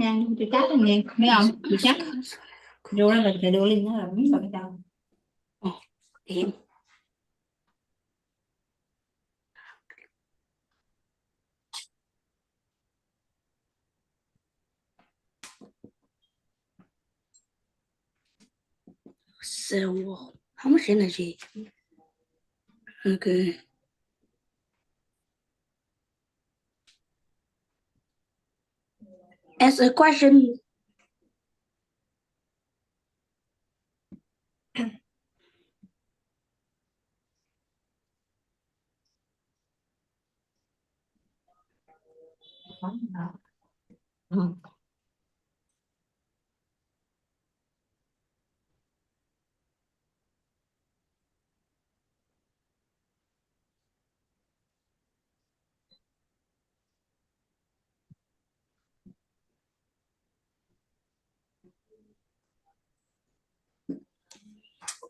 nha, tôi cắt anh nghe, thấy không? Tôi cắt. Vô đó là cái Duolingo nó là biết sao cái đâu. Em. Cell wall. How much energy? Okay. As a question.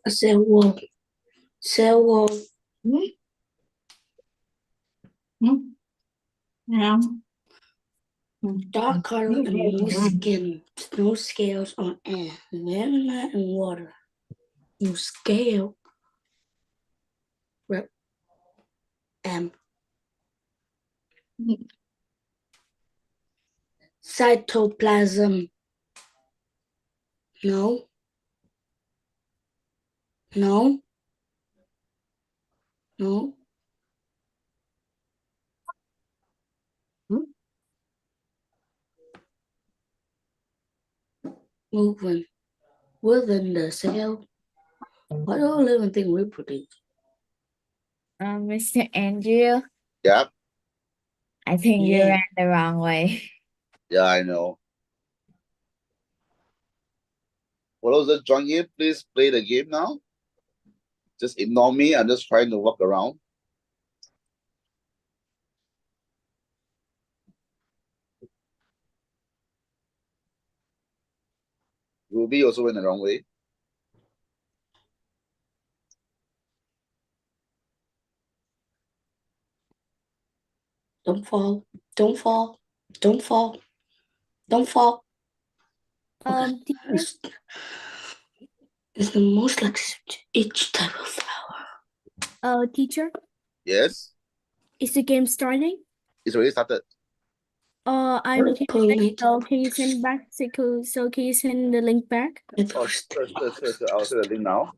A cell wall. Cell wall. Không? Dark color and no skin. No scales on air, vanilla and water. No scale. Rep. Cytoplasm. No. No. No. Movement within the cell. What all living thing reproduce? Mr. Andrew, Yeah, I think you ran the wrong way. yeah, I know. For those that join in, please play the game now. Just ignore me. I'm just trying to walk around. Ruby also went the wrong way. Don't fall. Don't fall. Don't fall. Don't fall. Teacher, It's the most like each type of flower. teacher, Yes, is the game starting? it's already started. I'm What pollinate? so can you send back? So can you send the link back? Oh, sure. I'll send the link now.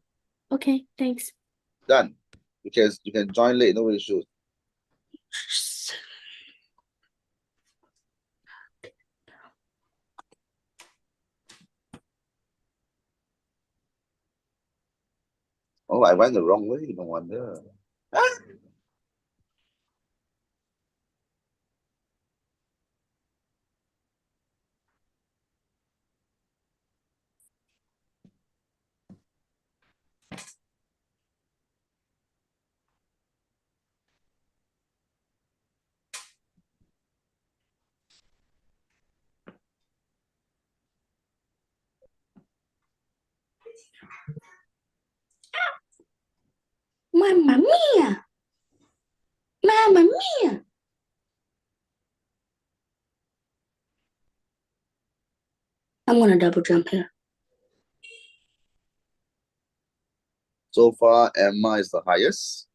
Okay, thanks. Done. You can join late, no issues. Oh, I went the wrong way. No wonder. Mamma mia! Mamma mia! I'm gonna double jump here. So far, Emma is the highest.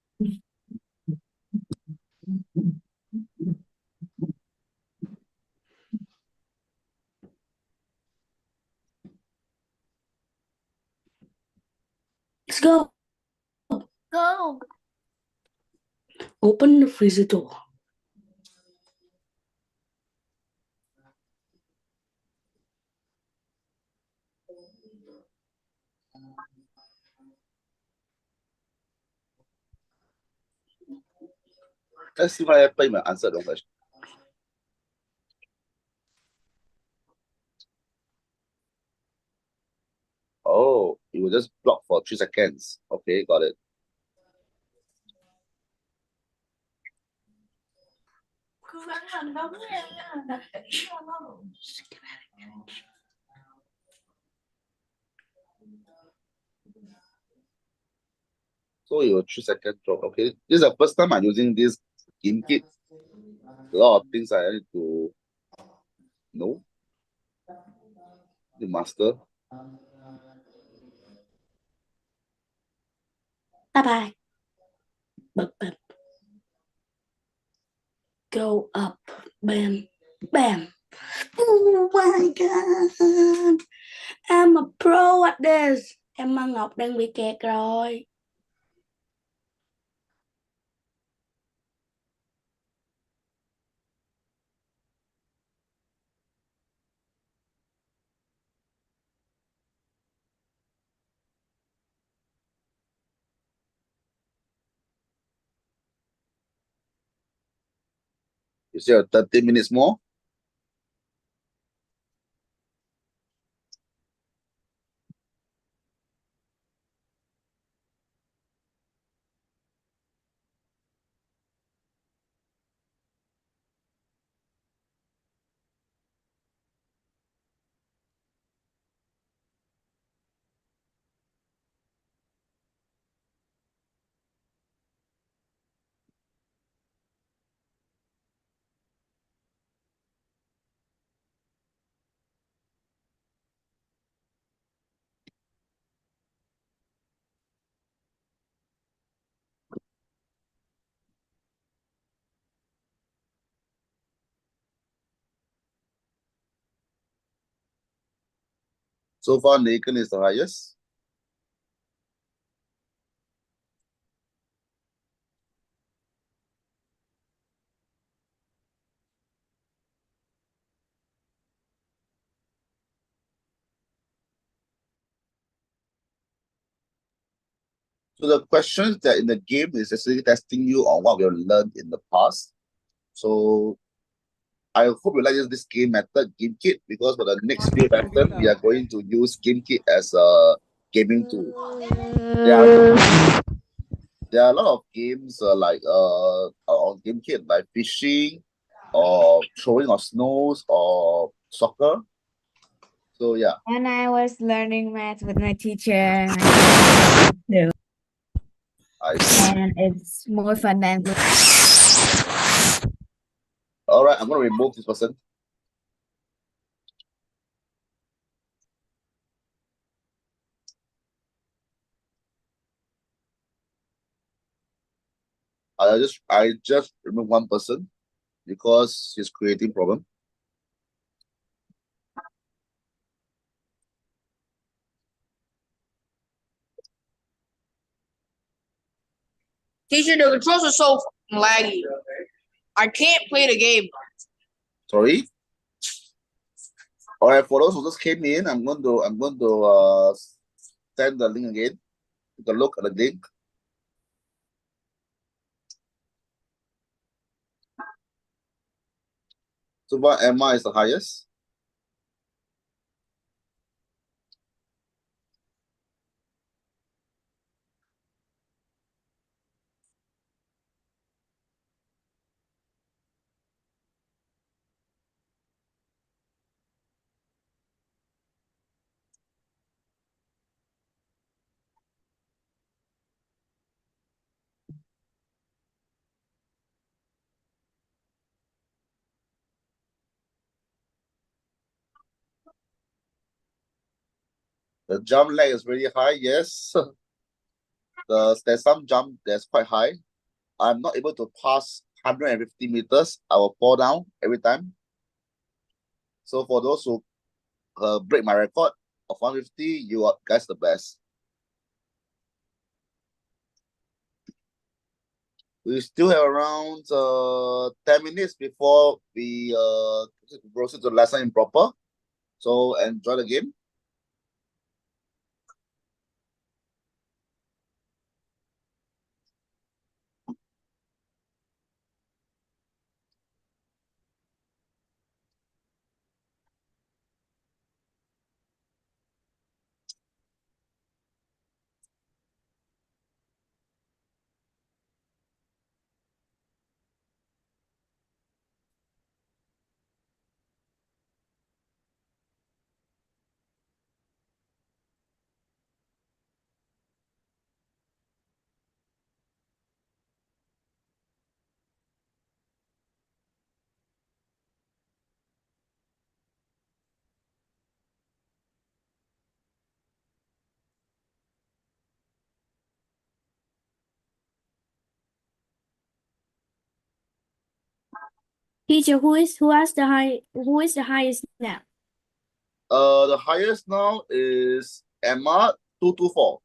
Let's go. Go. Open the freezer door. Let's see if I play my answer wrong question. Oh, it will just block for 3 seconds. Okay, got it. So it was 3 second drop. Okay, this is the first time I'm using this game kit. A lot of things I need to know. The master. Bye bye. Bập bập. Go up. Bam. Bam. Oh my god. I'm a pro at this. Emma Ngọc đang bị kẹt rồi. You still have 30 minutes more. So far, Nathan is the highest. So the questions that in the game is actually testing you on what we have learned in the past. So I hope you like this game method, GameKit, because for the next few lessons, we are going to use GameKit as a gaming tool. There are a lot of games on GameKit like fishing or throwing of snows or soccer. So yeah. When I was learning math with my teacher, I see. and it's more fun than All right, I'm gonna remove this person. I just remove one person because he's creating problem. Teacher, the controls are so laggy. I can't play the game. Sorry. All right, for those who just came in, I'm going to send the link again. Take a look at the link. So far, Emma is the highest. The jump lag is really high. Yes, there's some jump that's quite high. I'm not able to pass 150 meters. I will fall down every time. So for those who break my record of 150, you are guys the best. We still have around 10 minutes before we proceed to the lesson in proper. So enjoy the game. Teacher, who is the highest now? The highest now is Emma 224.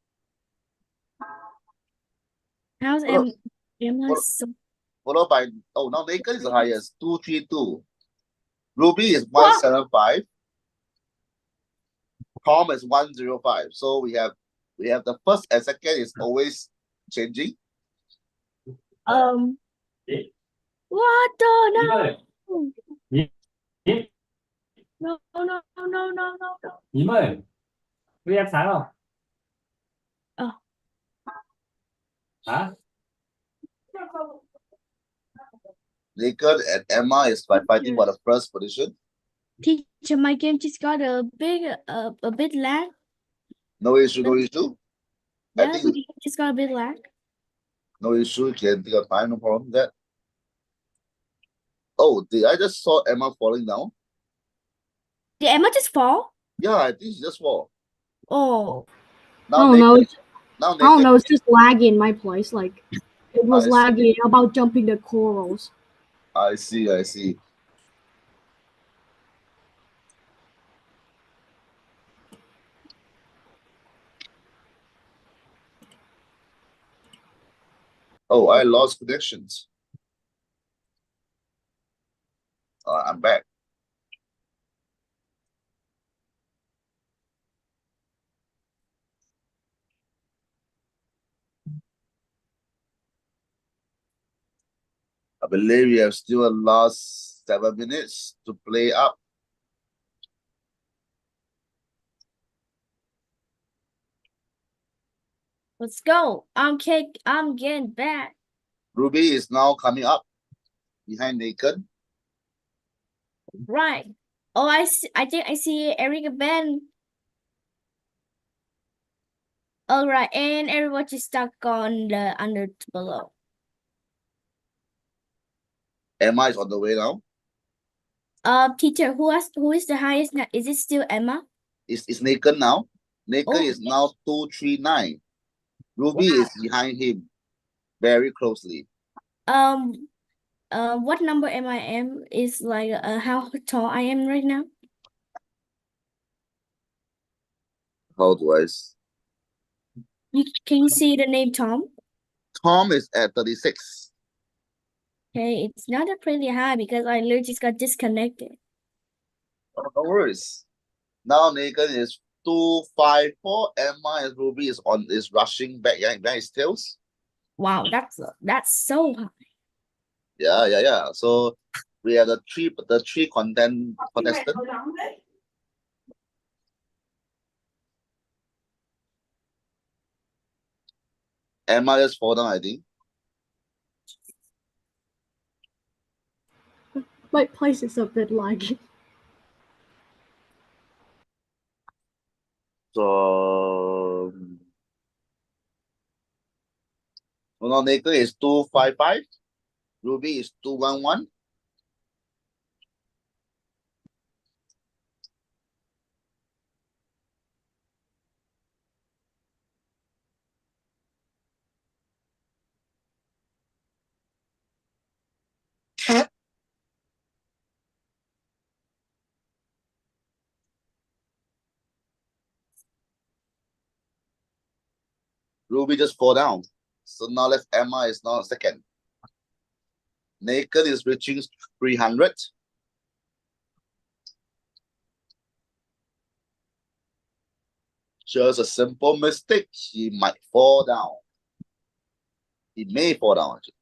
How's Follow- Emma follow- so Followed by now Nathan is the highest 232. Ruby is What? 175. Tom is 105. So we have the first and second is always changing. what the no? 님, 님, No, no, no, no, no, no, no. 님 ơi, với em sáng không? Ờ. Hả? Nathan and Emma is fighting for the first position. Teacher, my game just got a bit lag. No issue, no issue. I Yeah, think my game just got a bit lag. no issue. You can take your time, no problem with that. Oh, did I just saw Emma falling down? Did Emma just fall? Yeah, I think she just fall. Oh, Now Oh no, Nathan, now I don't Nathan, know, it's just laggy in my place. Like it was I see. laggy about jumping the corals. I see. Oh, I lost connections. I'm back. I believe we have still a last 7 minutes to play up. let's go. I'm getting back. Ruby is now coming up behind Nathan. Right. Oh, I think I see Erica Ben. All right, and everyone just stuck on the under below. Emma is on the way now. Teacher, who is the highest now? Is it still Emma? It's Nathan now. Nathan Oh. is now 239. Ruby is behind him very closely. What number am I is like how tall I am right now? How do I? Can you see the name Tom? Tom is at 36. Okay, it's not a pretty high because I literally just got disconnected. Oh, no worries. Now Nathan is 254. Emma and Ruby is rushing back behind his tails. Wow, that's so high. Yeah. So we have the three contestants. Emma just fall down, I think. My place is a bit laggy. So now Nathan is 255. Ruby is 211. Ruby just fall down. So now Emma is now second. Nathan is reaching 300. Just a simple mistake. He might fall down. He may fall down. Actually.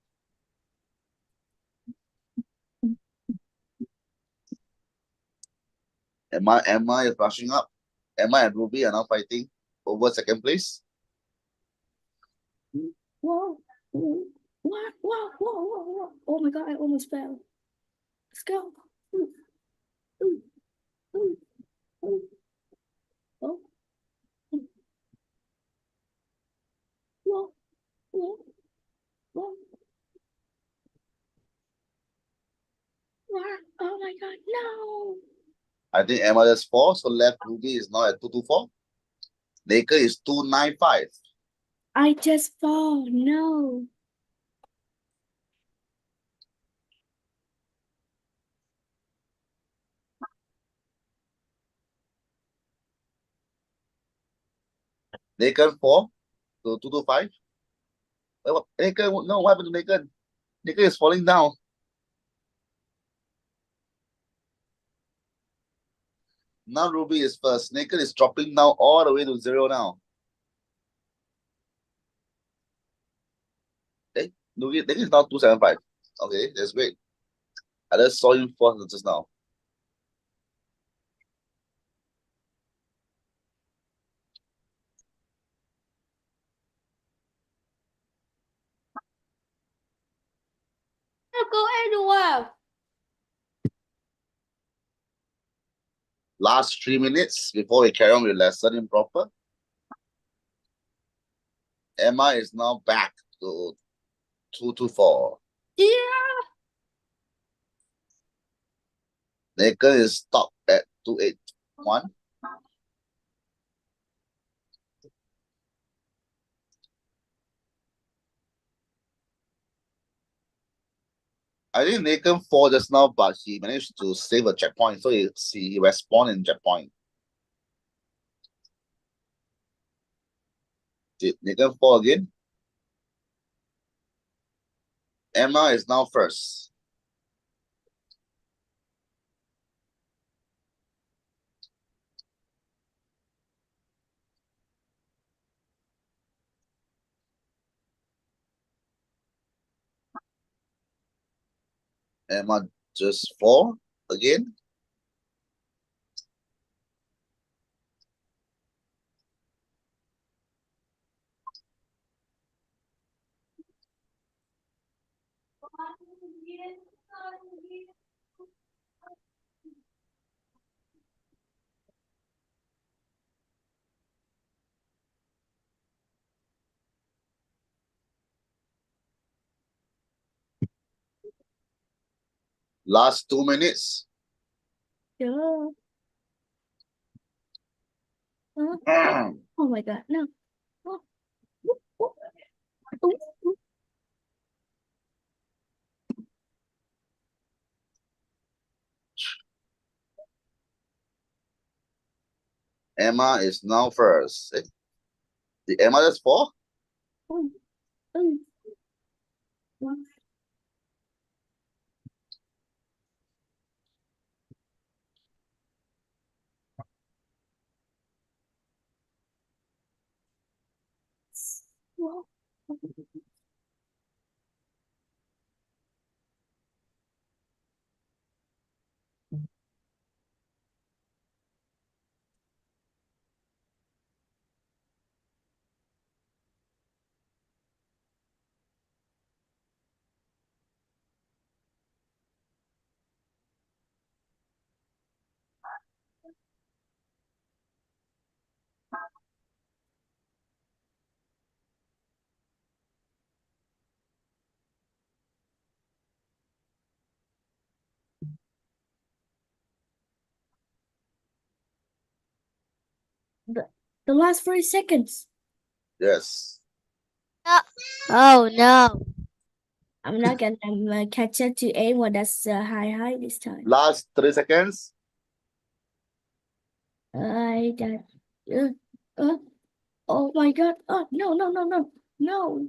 Emma is rushing up. Emma and Ruby are now fighting over second place. Whoa. What? Whoa. Oh my God, I almost fell. Let's go. Oh. Whoa. What? Oh my God, no. I think Emma just 4, so left Ruby is now at 224. Nathan is 295. I just fall, no. Naked 4 to 225. Naked, no, what happened to Naked? Naked is falling down. Now Ruby is first. Naked is dropping down all the way to 0 now. Naked is now 275. Okay, that's great. I just saw him first just now. Cô Edward. Last 3 minutes before we carry on with lesson improper. Emma is now back to 224. Yeah. Naked is stopped at 281. I think Naked 4 just now, but he managed to save a checkpoint, so he respawned in checkpoint. Did Naked 4 again? Emma is now first. Emma just 4 again. Last 2 minutes. Yeah. Oh my God, no. Oh. Ooh, ooh. Emma is now first. Did Emma just 4? Ooh, ooh. One. Whoa. The last 40 seconds. Yes. Oh no. I'm not gonna catch up to A1. That's high this time. Last 3 seconds. I got. Oh my God! Oh no!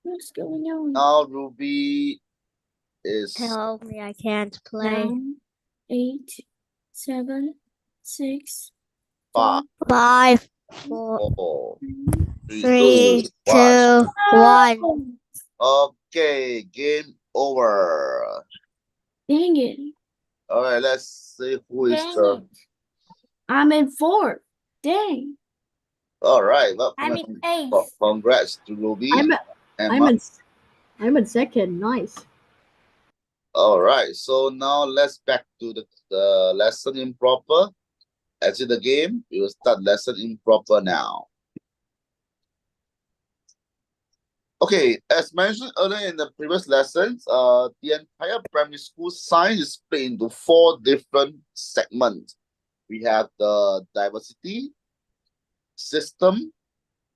What's going on? Now Ruby is Help me, I can't play. 9, 8, 7, 6, 5, 5, 4, 4, 3, 3, 2, 1. 2, 1. Okay, game over. Dang it! All right, let's see who is Dang the. it! I'm in 4th. Dang. All right, well, I'm in 8th. congrats to Ruby. I'm Emma. I'm in second. Nice. All right, so now let's back to the lesson improper. Exit the game. We will start lesson improper now. Okay, as mentioned earlier in the previous lessons, the entire primary school science is split into 4 different segments. We have the diversity, system,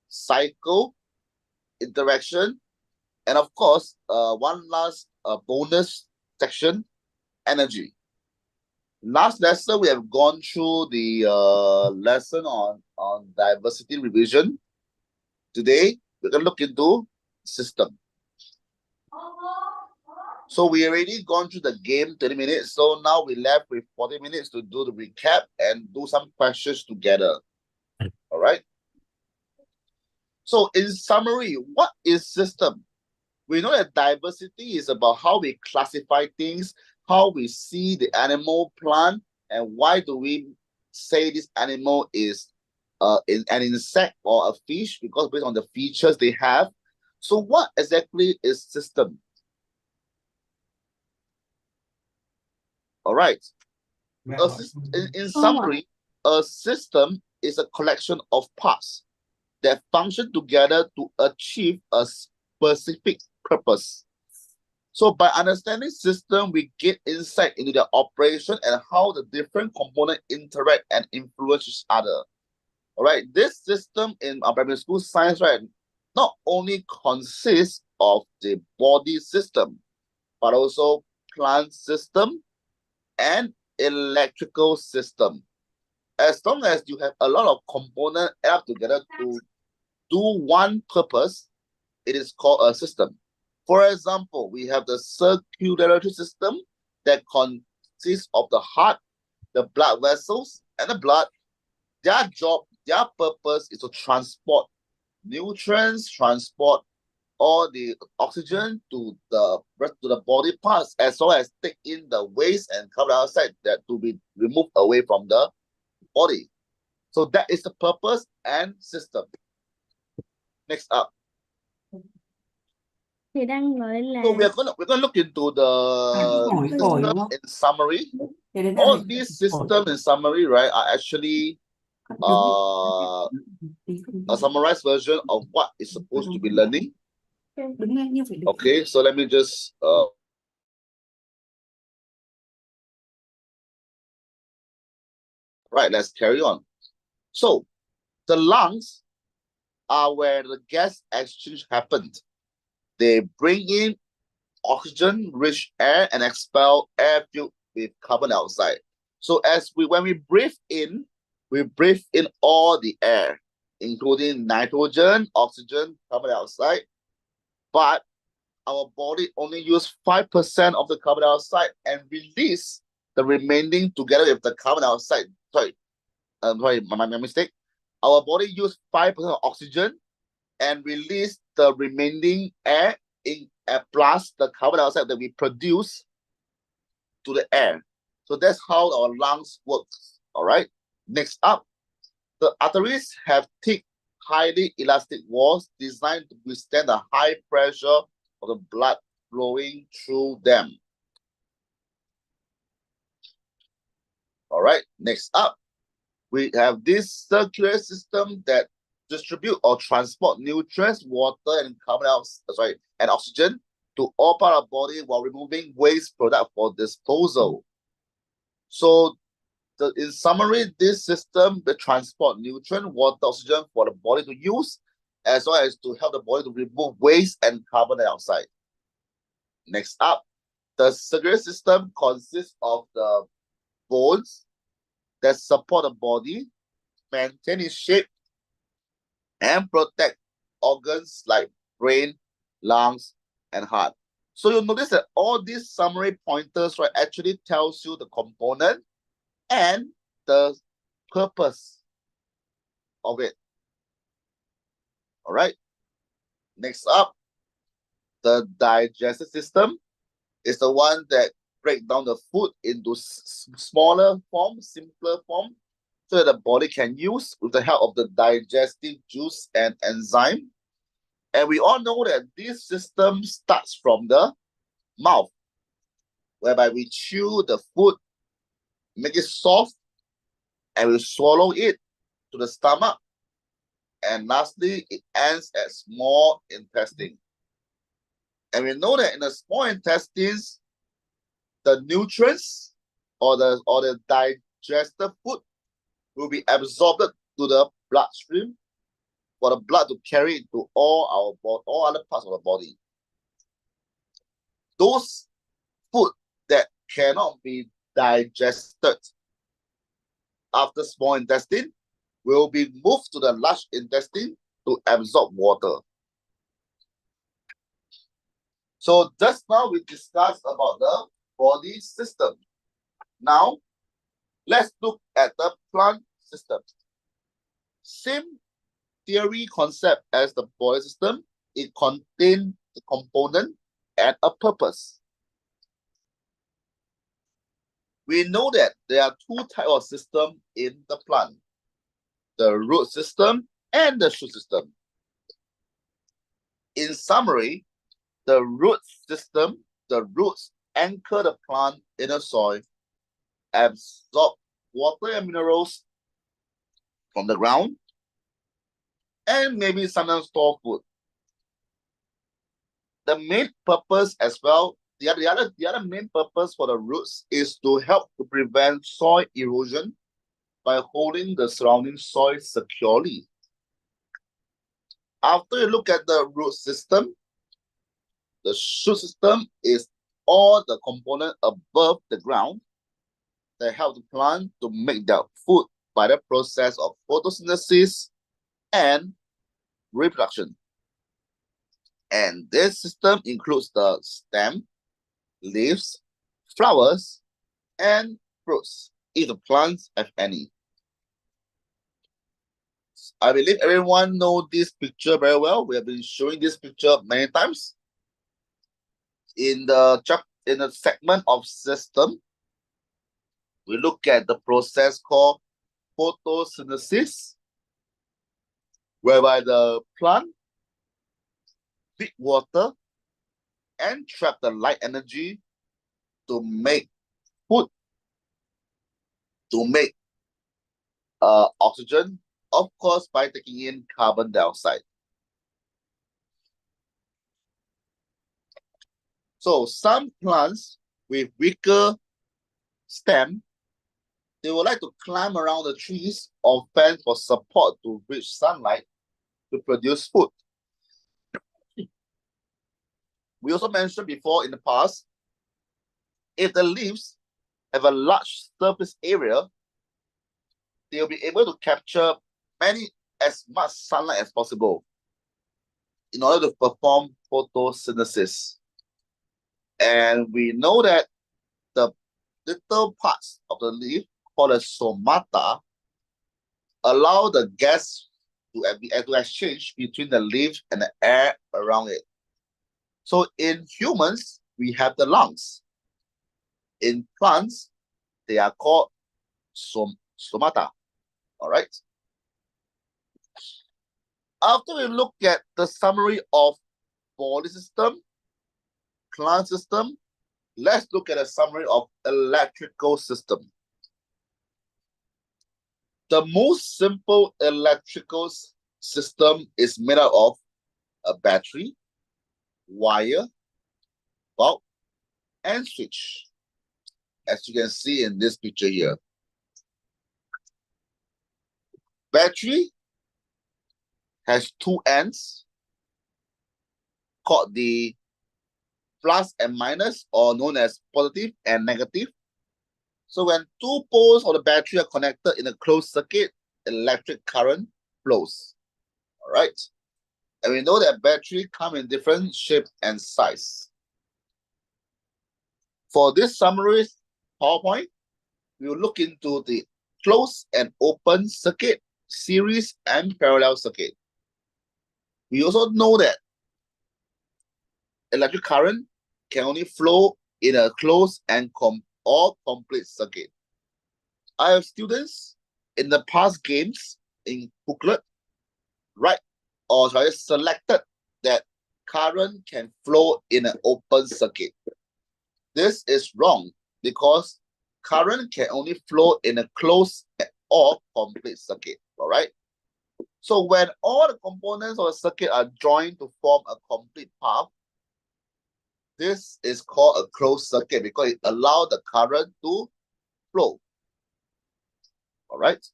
cycle, interaction, and of course, one last bonus section, energy. Last lesson, we have gone through the lesson on diversity revision. Today, we're going to look into system. So we already gone through the game 30 minutes. So now we left with 40 minutes to do the recap and do some questions together. All right. So in summary, what is system? We know that diversity is about how we classify things, how we see the animal, plant, and why do we say this animal is an insect or a fish, because based on the features they have. So what exactly is system? All right. In summary, a system is a collection of parts that function together to achieve a specific purpose. So by understanding system, we get insight into the operation and how the different components interact and influence each other. All right, this system in our primary school science, right, not only consists of the body system, but also plant system and electrical system. As long as you have a lot of components add up together to do one purpose, it is called a system. For example, we have the circulatory system that consists of the heart, the blood vessels, and the blood. Their job, their purpose is to transport nutrients, transport all the oxygen to the body parts, as well as take in the waste and carbon dioxide that to be removed away from the body. So that is the purpose and system. Next up. Thì đang gọi là So we're gonna look into the system in summary. All these systems in summary, right, are actually a summarized version of what is supposed to be learning. Okay, so let me just right, let's carry on. So the lungs are where the gas exchange happened. They bring in oxygen-rich air and expel air filled with carbon dioxide. So when we breathe in all the air, including nitrogen, oxygen, carbon dioxide. But our body only uses 5% of the carbon dioxide and release the remaining together with the carbon dioxide. Sorry, my mistake. Our body uses 5% of oxygen and release the remaining air plus the carbon dioxide that we produce to the air. So that's how our lungs works. All right. Next up, the arteries have thick, highly elastic walls designed to withstand the high pressure of the blood flowing through them. All right. Next up, we have this circular system that distribute or transport nutrients, water, and carbon dioxide, and oxygen to all parts of the body while removing waste product for disposal. So, in summary, this system will transport nutrient, water, oxygen for the body to use, as well as to help the body to remove waste and carbon dioxide. Next up, the circular system consists of the bones that support the body, maintain its shape, and protect organs like brain, lungs, and heart. So you'll notice that all these summary pointers, right, actually tells you the component and the purpose of it. All right. Next up, the digestive system is the one that breaks down the food into smaller form, simpler form, so that the body can use with the help of the digestive juice and enzyme. And we all know that this system starts from the mouth, whereby we chew the food, make it soft, and we swallow it to the stomach. And lastly, it ends at small intestine. And we know that in the small intestines, the nutrients or the digested food will be absorbed to the bloodstream for the blood to carry it to all other parts of the body. Those food that cannot be digested. After small intestine, will be moved to the large intestine to absorb water. So just now we discussed about the body system. Now, let's look at the plant system. Same theory concept as the body system. It contains the component and a purpose. We know that there are two types of system in the plant. The root system and the shoot system. In summary, the root system, the roots anchor the plant in the soil, absorb water and minerals from the ground, and maybe sometimes store food. The main purpose as well, the other main purpose for the roots is to help to prevent soil erosion by holding the surrounding soil securely. After you look at the root system, the shoot system is all the components above the ground that help the plant to make their food by the process of photosynthesis and reproduction. And this system includes the stem, leaves, flowers, and fruits, if the plants have any. I believe everyone knows this picture very well. We have been showing this picture many times. In the segment of system, we look at the process called photosynthesis, whereby the plant feed water and trap the light energy to make food, to make oxygen, of course, by taking in carbon dioxide. So some plants with weaker stem, they would like to climb around the trees or fence for support to reach sunlight to produce food. We also mentioned before in the past, if the leaves have a large surface area, they'll be able to capture as much sunlight as possible in order to perform photosynthesis. And we know that the little parts of the leaf called a stomata allow the gas to exchange between the leaf and the air around it. So in humans, we have the lungs. In plants, they are called stomata. All right. After we look at the summary of body system, plant system, let's look at a summary of electrical system. The most simple electrical system is made out of a battery, wire, bulb, and switch, as you can see in this picture here. Battery has two ends called the plus and minus, or known as positive and negative. So when two poles of the battery are connected in a closed circuit, electric current flows. All right. And we know that battery come in different shape and size. For this summary PowerPoint, we will look into the closed and open circuit, series and parallel circuit. We also know that electric current can only flow in a closed and complete circuit. I have students in the past games in booklet, selected that current can flow in an open circuit. This is wrong because current can only flow in a closed or complete circuit. All right. So when all the components of a circuit are joined to form a complete path, this is called a closed circuit because it allows the current to flow. All right.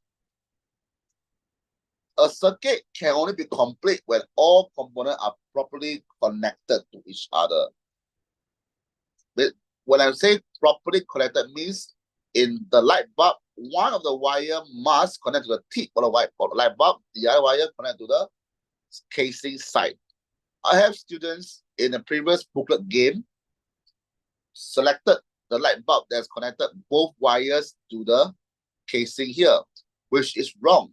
A circuit can only be complete when all components are properly connected to each other. But when I say properly connected, means in the light bulb, one of the wire must connect to the tip of the light bulb, the other wire connect to the casing side. I have students in the previous booklet game selected the light bulb that's connected both wires to the casing here, which is wrong,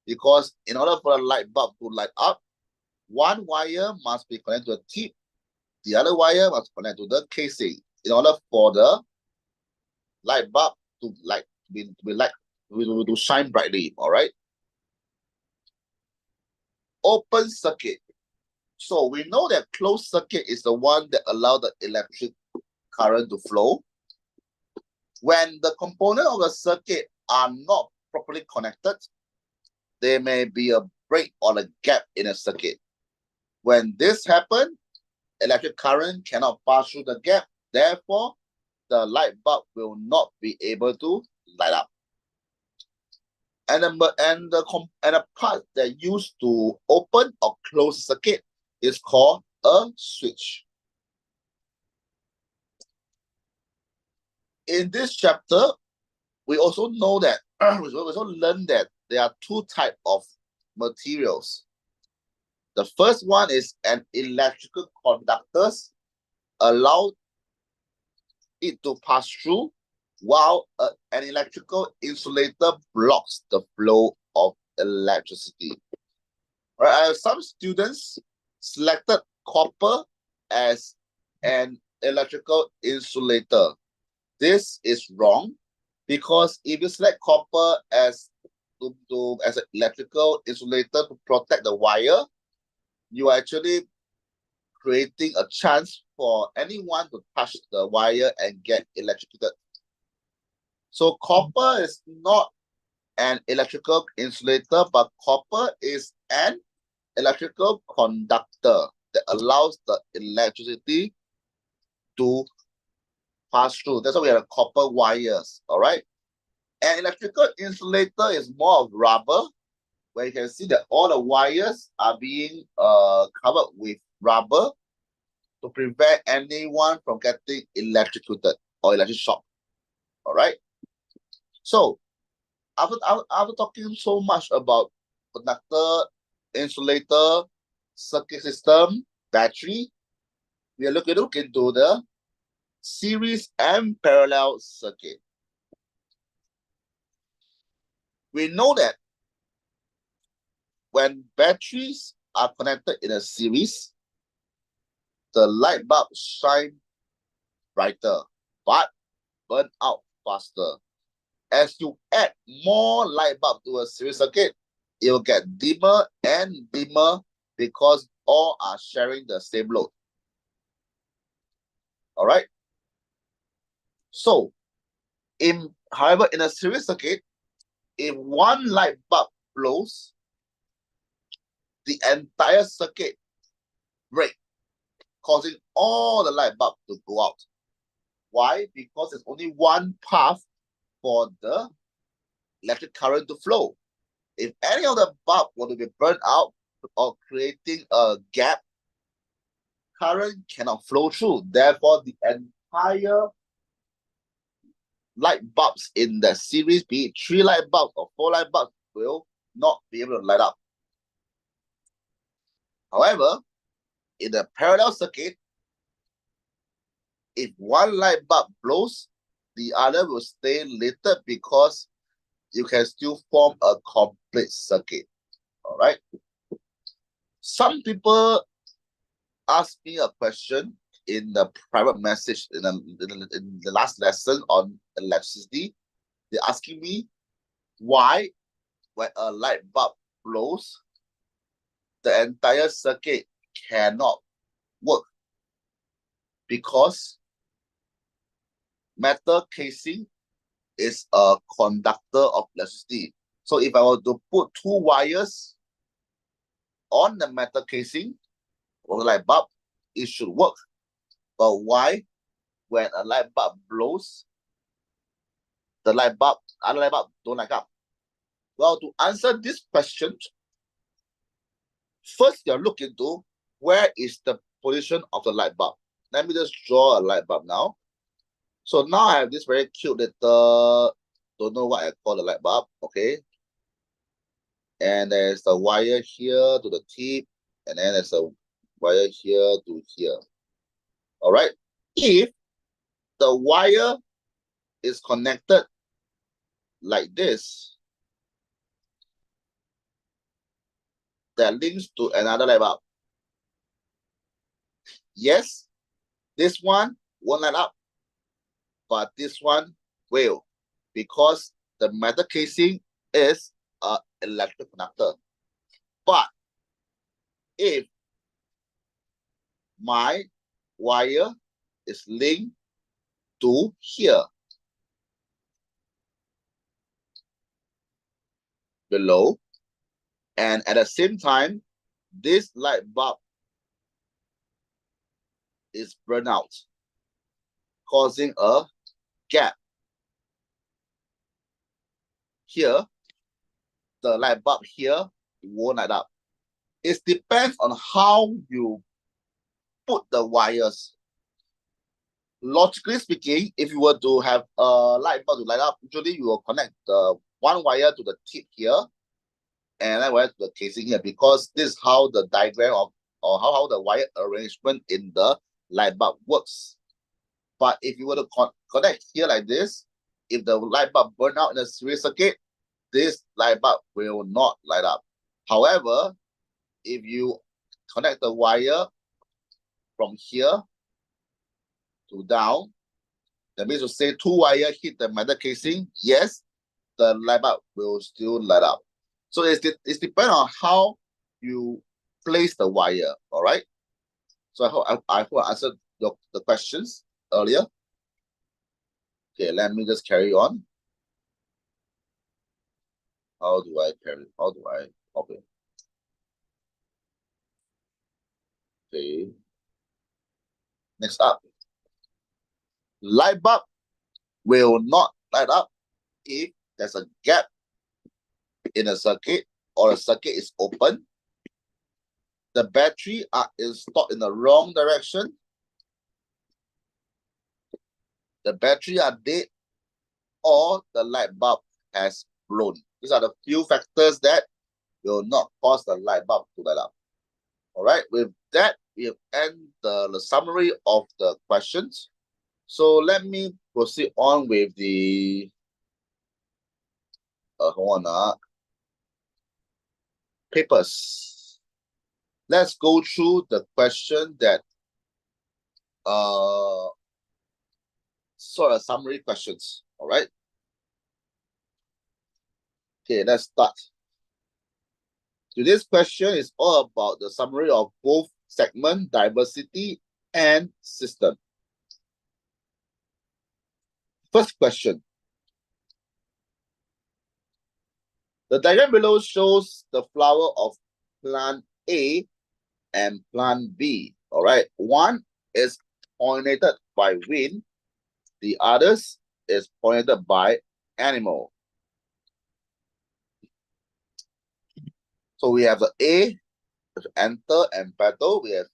because in order for the light bulb to light up, one wire must be connected to the tip, the other wire must connect to the casing in order for the light bulb to to shine brightly. All right. Open circuit. So we know that closed circuit is the one that allows the electric current to flow. When the components of the circuit are not properly connected, there may be a break or a gap in a circuit. When this happens, electric current cannot pass through the gap. Therefore, the light bulb will not be able to light up. And the part that used to open or close circuit is called a switch. In this chapter, we also know that we also learn that there are two types of materials. The first one is an electrical conductors allow it to pass through, while an electrical insulator blocks the flow of electricity. Right, some students selected copper as an electrical insulator. This is wrong, because if you select copper as an electrical insulator to protect the wire, you are actually creating a chance for anyone to touch the wire and get electrocuted. So copper is not an electrical insulator, but copper is an electrical conductor that allows the electricity to pass through. That's why we have copper wires. All right. An electrical insulator is more of rubber, where you can see that all the wires are being covered with rubber to prevent anyone from getting electrocuted or electric shock. All right. So after talking so much about conductor, insulator, circuit system, battery, we are looking into the series and parallel circuit. We know that when batteries are connected in a series, the light bulb shine brighter, but burn out faster. As you add more light bulb to a series circuit, it will get dimmer and dimmer because all are sharing the same load. All right. So, however, in a series circuit, if one light bulb blows, the entire circuit breaks, causing all the light bulbs to go out. Why? Because there's only one path for the electric current to flow. If any of the bulb were to be burned out or creating a gap, current cannot flow through. Therefore, the entire light bulbs in the series, be it 3 light bulbs or 4 light bulbs, will not be able to light up. However, in the parallel circuit, if one light bulb blows, the other will stay lit because you can still form a complete circuit. All right. Some people ask me a question in the private message in the last lesson on electricity. They're asking me why, when a light bulb blows, the entire circuit cannot work, because metal casing is a conductor of electricity. So if I were to put 2 wires on the metal casing of the light bulb, it should work. But why, when a light bulb blows, the other light bulb don't light up? Well, to answer this question, first you look into where is the position of the light bulb. Let me just draw a light bulb now. So now I have this very cute little, don't know what I call the light bulb, okay? And there's the wire here to the tip, and then there's a wire here to here. All right. If the wire is connected like this, that links to another light bulb. Yes, this one won't light up, but this one will, because the metal casing is an electric conductor. But if my wire is linked to here, below, and at the same time, this light bulb is burned out, causing a gap. Here, the light bulb here won't light up. It depends on how you put the wires. Logically speaking, if you were to have a light bulb to light up, usually you will connect the one wire to the tip here and another wire to the casing here, because this is how the diagram of, or how the wire arrangement in the light bulb works. But if you were to connect here like this, if the light bulb burn out in a series circuit, this light bulb will not light up. However, if you connect the wire from here to down, that means to say two wires hit the metal casing, yes, the light bulb will still light up. So it's depends on how you place the wire. All right. So I hope I answered the questions earlier. Okay, let me just carry on. How do I carry? How do I? Okay. Okay. Next up, light bulb will not light up if there's a gap in a circuit or a circuit is open, the battery are installed in the wrong direction, the battery are dead, or the light bulb has blown. These are the few factors that will not cause the light bulb to light up. All right, with that, we have ended the summary of the questions. So let me proceed on with the papers. Let's go through the question that sort of summary questions. All right. Okay, let's start. Today's question is all about the summary of both segment, diversity, and system. First question. The diagram below shows the flower of plant A and plant B. All right. One is pollinated by wind. The others is pollinated by animal. So we have the A, with anther and petal. We have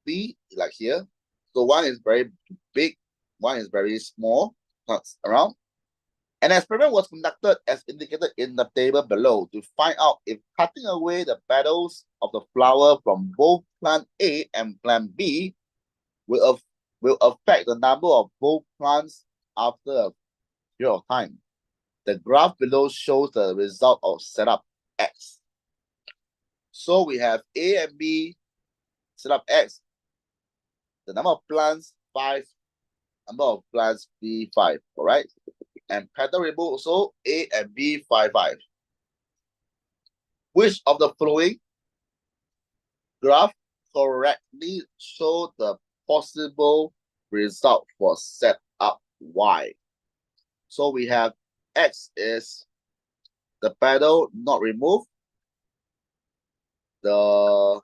B, like here. So one is very big, one is very small, around. An experiment was conducted as indicated in the table below to find out if cutting away the petals of the flower from both plant A and plant B will affect the number of both plants after a period of time. The graph below shows the result of setup X. So we have A and B, setup X. The number of plants, 5. Number of plants, B, 5. All right. And petal removal also, A and B, 5, 5. Which of the following graph correctly show the possible result for setup Y? So we have X is the petal not removed. The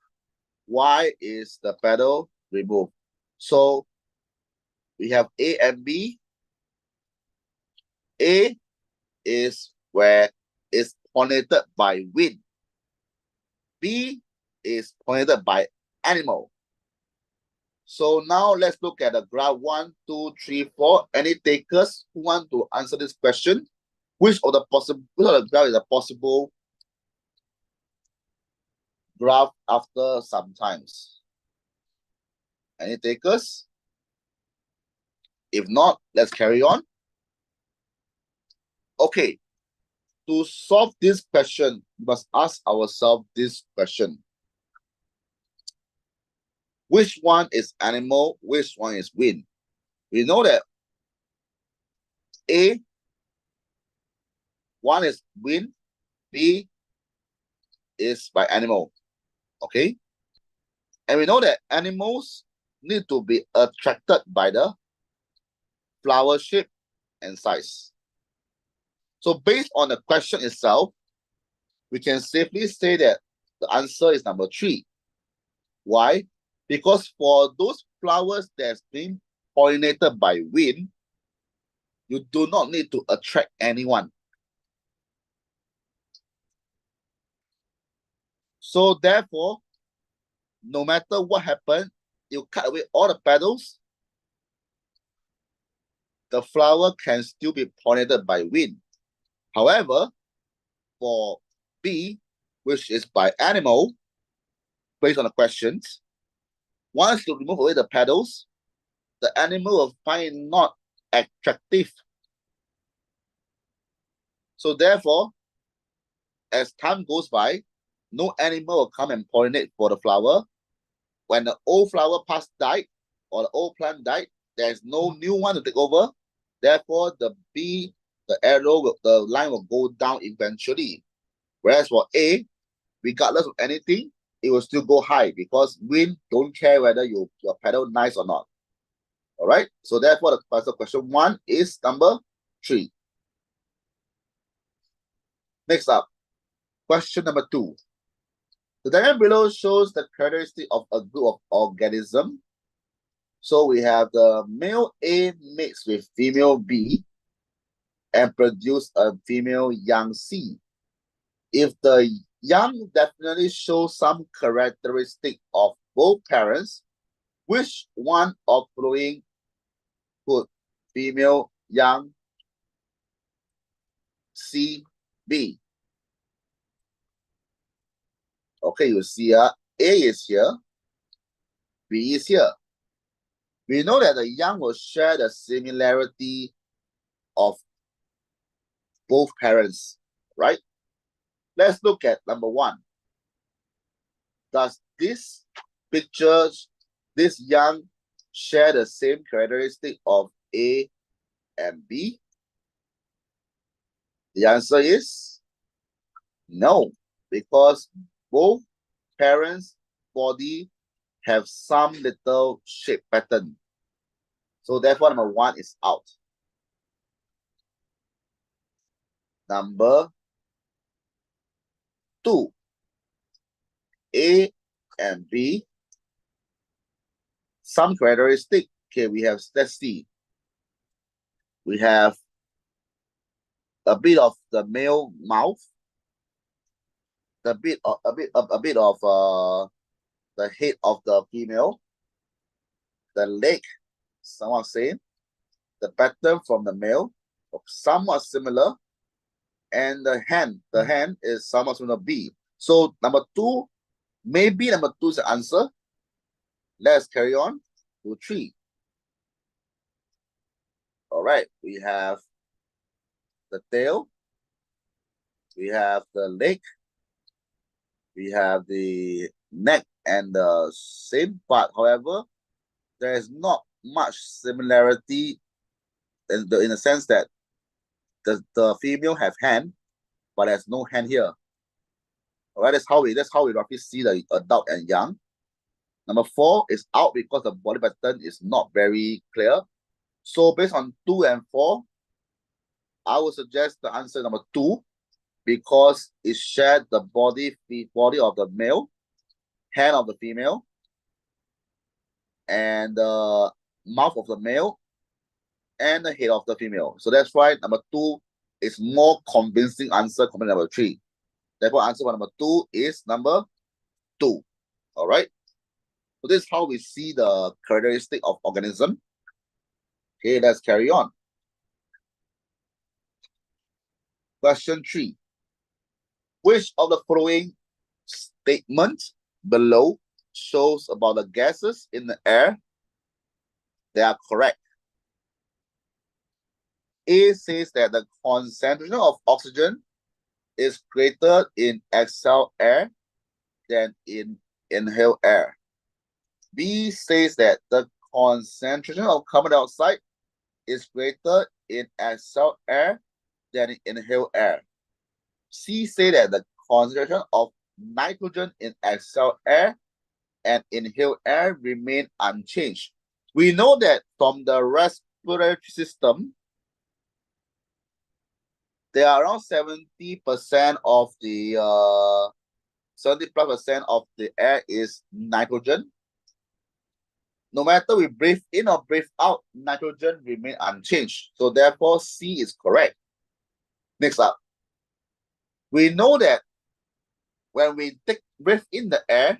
Y is the petal removed. So we have A and B. A is where it's pollinated by wind. B is pollinated by animal. So now let's look at the graph 1, 2, 3, 4. Any takers who want to answer this question? Which of the graph is a possible graph after sometimes? Any takers? If not, let's carry on. Okay. To solve this question, we must ask ourselves this question. Which one is animal? Which one is wind? We know that A, one is wind, B is by animal. Okay? And we know that animals need to be attracted by the flower shape and size. So based on the question itself, we can safely say that the answer is number 3. Why? Because for those flowers that's being pollinated by wind, you do not need to attract anyone. So therefore, no matter what happens, you cut away all the petals, the flower can still be pollinated by wind. However, for B, which is by animal, based on the questions, once you remove away the petals, the animal will find it not attractive. So therefore, as time goes by, no animal will come and pollinate for the flower. When the old flower past died or the old plant died, there's no new one to take over. Therefore, the B, the arrow, the line will go down eventually. Whereas for A, regardless of anything, it will still go high because wind don't care whether your pedal nice or not. All right. So therefore, the answer question 1 is number 3. Next up, question number 2. The diagram below shows the characteristic of a group of organisms. So we have the male A mixed with female B and produce a female young C. If the young definitely shows some characteristic of both parents, which one of following could female young C be? Okay, you see A is here, B is here. We know that the young will share the similarity of both parents, right? Let's look at number 1. Does this picture, this young, share the same characteristic of A and B? The answer is no, because both parents' body have some little shape pattern. So therefore, number 1 is out. Number 2, A and B, some characteristic. Okay, we have, let's see. We have a bit of the male mouth, a bit of the head of the female, the leg, somewhat same, the pattern from the male, somewhat similar, and the hand is somewhat similar to B. So number 2, maybe number 2 is the answer. Let's carry on to 3. All right, we have the tail, we have the leg, we have the neck and the same part. However, there is not much similarity in the sense that the female have hand, but there's no hand here. All right, that's how we roughly see the adult and young. Number 4 is out because the body pattern is not very clear. So based on 2 and 4, I would suggest the answer number 2, because it shared the body of the male, hand of the female, and the mouth of the male, and the head of the female. So that's why number 2 is more convincing answer compared to number 3. Therefore, answer for number 2 is number 2. All right. So this is how we see the characteristic of organism. Okay, let's carry on. Question 3. Which of the following statements below shows about the gases in the air? They are correct. A says that the concentration of oxygen is greater in exhaled air than in inhaled air. B says that the concentration of carbon dioxide is greater in exhaled air than in inhaled air. C says that the concentration of nitrogen in exhaled air and inhaled air remain unchanged. We know that from the respiratory system, there are around 70% of the 70+% of the air is nitrogen. No matter we breathe in or breathe out, nitrogen remain unchanged. So therefore, C is correct. Next up, we know that when we breathe in the air,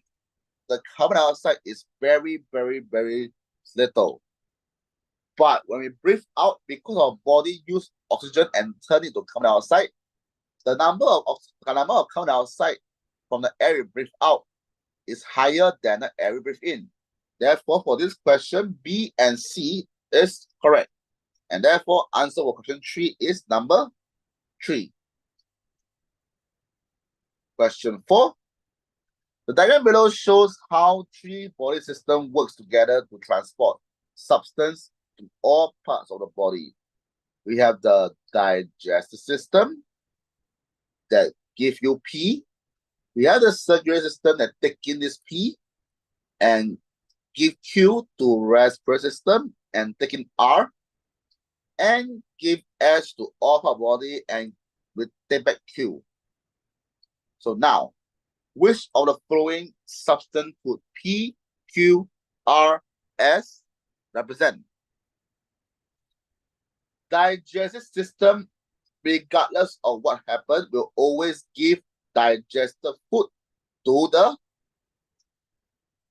the carbon dioxide is very, very, very little. But when we breathe out, because our body use oxygen and turn it to carbon dioxide, the number of carbon dioxide from the air we breathe out is higher than the air we breathe in. Therefore, for this question, B and C is correct. And therefore, answer for question 3 is number 3. Question 4. The diagram below shows how 3 body system works together to transport substance to all parts of the body. We have the digestive system that give you P. We have the circulatory system that take in this P and give Q to respiratory system and take in R, and give S to all part of the body and we take back Q. So now, which of the following substance could P, Q, R, S represent? Digestive system, regardless of what happens, will always give digested food to the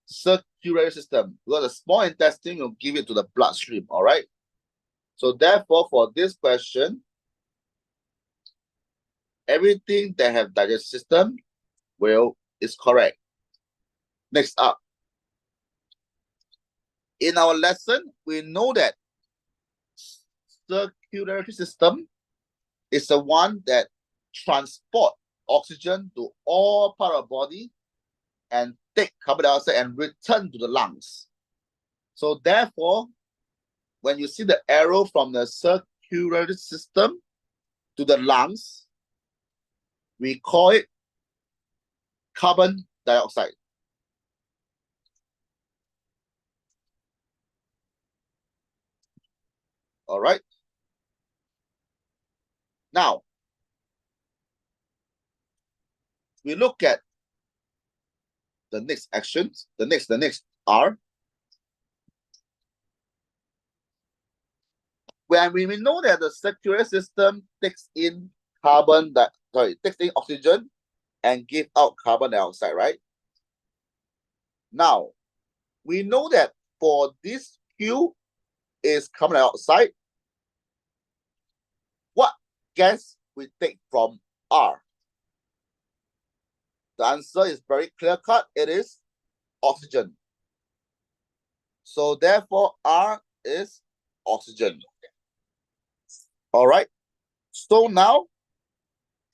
circulatory system, because the small intestine will give it to the bloodstream. All right. So therefore, for this question, everything that have digestive system is correct. Next up, in our lesson, we know that circulatory system is the one that transport oxygen to all part of the body and take carbon dioxide and return to the lungs. So therefore, when you see the arrow from the circulatory system to the lungs, we call it carbon dioxide. All right. Now, we look at the next actions, the next R. When we know that the circulatory system takes in takes in oxygen and give out carbon dioxide, right? Now, we know that for this Q is carbon dioxide, what gas we take from R? The answer is very clear-cut. It is oxygen. So therefore, R is oxygen. All right. So now,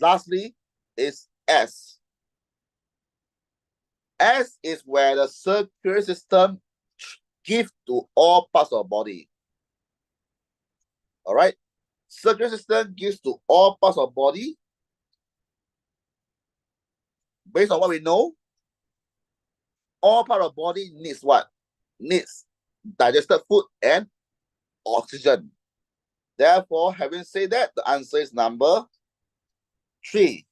lastly, is S. S is where the circulatory system gives to all parts of the body. All right. Circulatory system gives to all parts of the body. Based on what we know, all part of the body needs what? Needs digested food and oxygen. Therefore, having said that, the answer is number 3.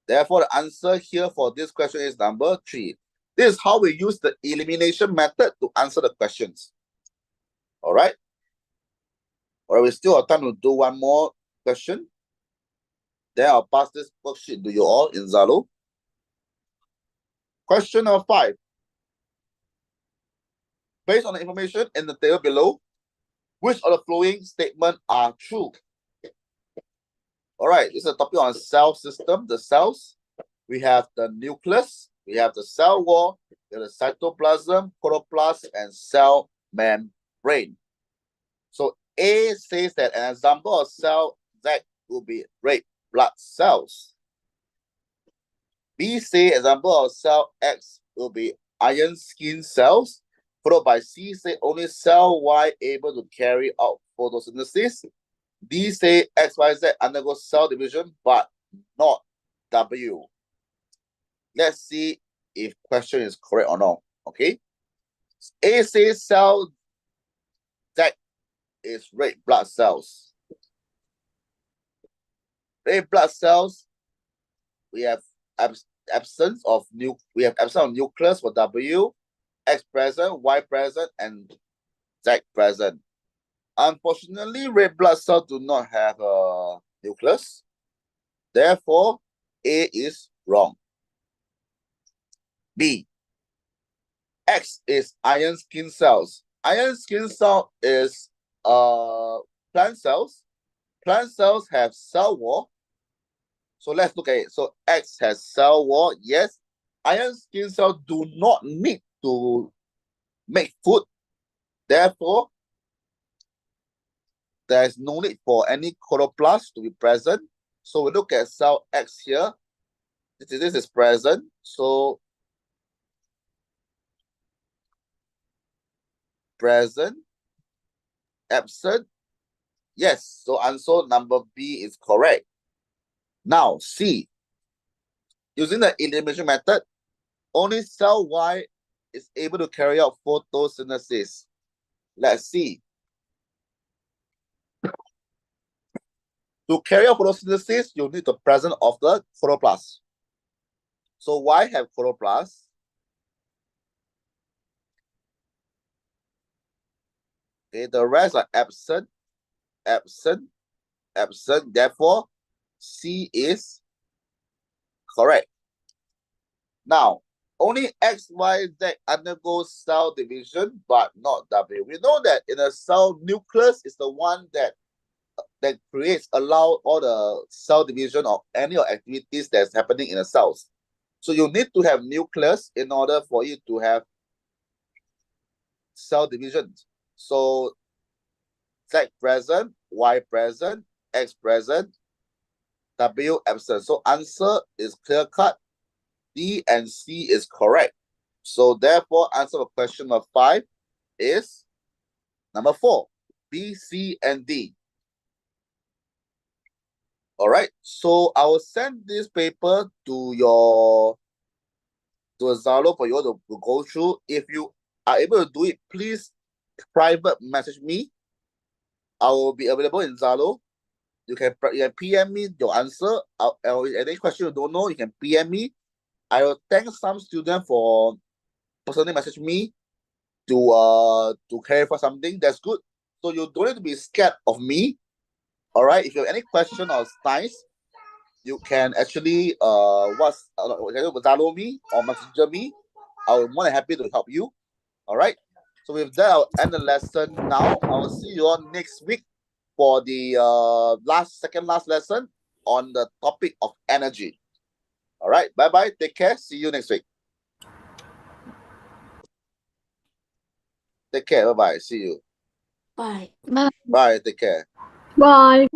Therefore, the answer here for this question is number 3. This is how we use the elimination method to answer the questions. All right. All right, we still have time to do one more question. Then I'll pass this worksheet to you all in Zalo. Question number 5. Based on the information in the table below, which of the following statements are true? All right, this is a topic on cell system, the cells. We have the nucleus, we have the cell wall, we have the cytoplasm, chloroplast, and cell membrane. So A says that an example of cell Z will be red blood cells. B say example of cell X will be iron skin cells, followed by C say only cell Y able to carry out photosynthesis. D say X, Y, Z undergo cell division, but not W. Let's see if question is correct or not. Okay. A says cell Z is red blood cells. Red blood cells, we have absence of nucleus for W, X present, Y present, and Z present. Unfortunately, red blood cells do not have a nucleus. Therefore, A is wrong. B. X is iron skin cells. Iron skin cell is plant cells. Plant cells have cell wall. So let's look at it. So X has cell wall. Yes. Iron skin cells do not need to make food. Therefore, there is no need for any chloroplast to be present. So we look at cell X here. This is present. So present, absent. Yes. So answer number B is correct. Now C. Using the elimination method, only cell Y is able to carry out photosynthesis. Let's see. To carry out photosynthesis, you need the presence of the chloroplast. So Y have chloroplast. Okay, the rest are absent, absent, absent. Therefore, C is correct. Now, only X, Y, Z undergo cell division, but not W. We know that in a cell, nucleus is the one that allow all the cell division of any activities that's happening in the cells. So you need to have nucleus in order for you to have cell division. So Z present, Y present, X present, W absent. So answer is clear cut. D and C is correct. So therefore, answer for question number 5 is number 4. B, C, and D. All right. So I will send this paper to a Zalo for you all to go through. If you are able to do it, please private message me. I will be available in Zalo. You can PM me your answer. Any question you don't know, you can PM me. I will thank some students for personally message me to clarify something. That's good. So you don't need to be scared of me. All right. If you have any question or science, you can actually Zalo me or messenger me. I'll be more than happy to help you. All right. So with that, I'll end the lesson now. I will see you all next week for the second last lesson on the topic of energy. All right. Bye-bye. Take care. See you next week. Take care. Bye-bye. See you. Bye. Bye. Bye. Take care. Bye.